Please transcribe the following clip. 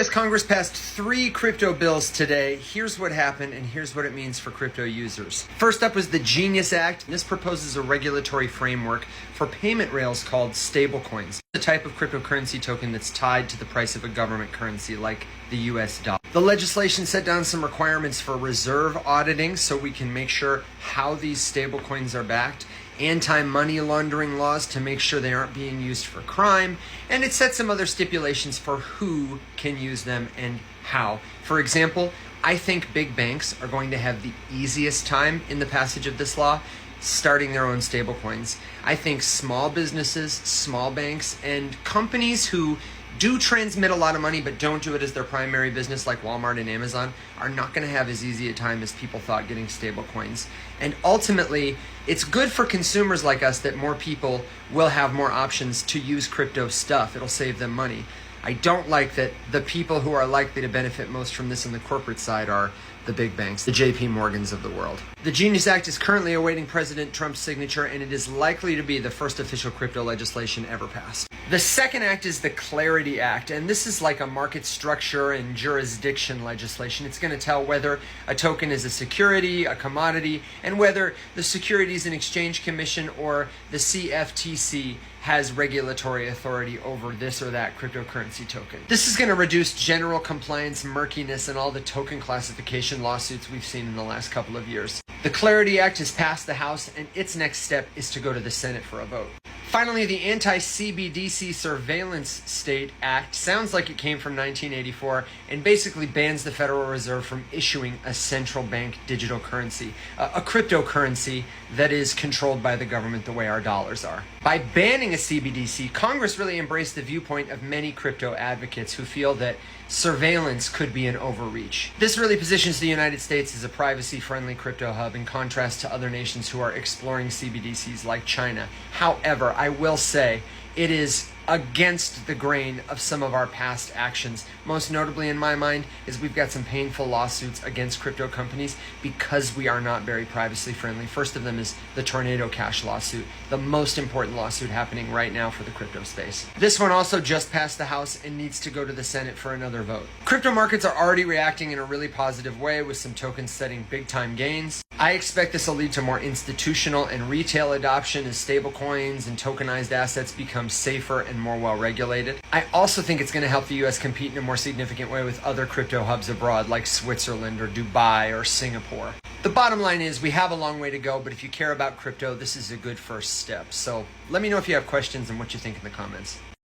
U.S. Congress passed 3 crypto bills today. Here's what happened, and here's what it means for crypto users. First up was the Genius Act. This proposes a regulatory framework for payment rails called stablecoins, the type of cryptocurrency token that's tied to the price of a government currency like the U.S. dollar. The legislation set down some requirements for reserve auditing so we can make sure how these stablecoins are backed, anti-money laundering laws to make sure they aren't being used for crime, and it sets some other stipulations for who can use them and how. For example, I think big banks are going to have the easiest time in the passage of this law starting their own stablecoins. I think small businesses, small banks, and companies who do transmit a lot of money but don't do it as their primary business like Walmart and Amazon are not going to have as easy a time as people thought getting stablecoins. And ultimately, it's good for consumers like us that more people will have more options to use crypto stuff. It'll save them money. I don't like that the people who are likely to benefit most from this on the corporate side are the big banks, the JP Morgans of the world. The Genius Act is currently awaiting President Trump's signature, and it is likely to be the first official crypto legislation ever passed. The second act is the Clarity Act, and this is like a market structure and jurisdiction legislation. It's going to tell whether a token is a security, a commodity, and whether the Securities and Exchange Commission or the CFTC has regulatory authority over this or that cryptocurrency token. This is going to reduce general compliance murkiness and all the token classification lawsuits we've seen in the last couple of years. The Clarity Act has passed the House, and its next step is to go to the Senate for a vote. Finally, the anti-CBDC Surveillance State Act sounds like it came from 1984 and basically bans the Federal Reserve from issuing a central bank digital currency, a cryptocurrency that is controlled by the government the way our dollars are. By banning a CBDC, Congress really embraced the viewpoint of many crypto advocates who feel that surveillance could be an overreach. This really positions the United States as a privacy-friendly crypto hub in contrast to other nations who are exploring CBDCs like China. However, I will say it is against the grain of some of our past actions. Most notably in my mind is we've got some painful lawsuits against crypto companies because we are not very privacy friendly. First of them is the Tornado Cash lawsuit, the most important lawsuit happening right now for the crypto space. This one also just passed the House and needs to go to the Senate for another vote. Crypto markets are already reacting in a really positive way with some tokens setting big time gains. I expect this will lead to more institutional and retail adoption as stablecoins and tokenized assets become safer and more well regulated. I also think it's going to help the US compete in a more significant way with other crypto hubs abroad like Switzerland or Dubai or Singapore. The bottom line is we have a long way to go, but if you care about crypto, this is a good first step. So let me know if you have questions and what you think in the comments.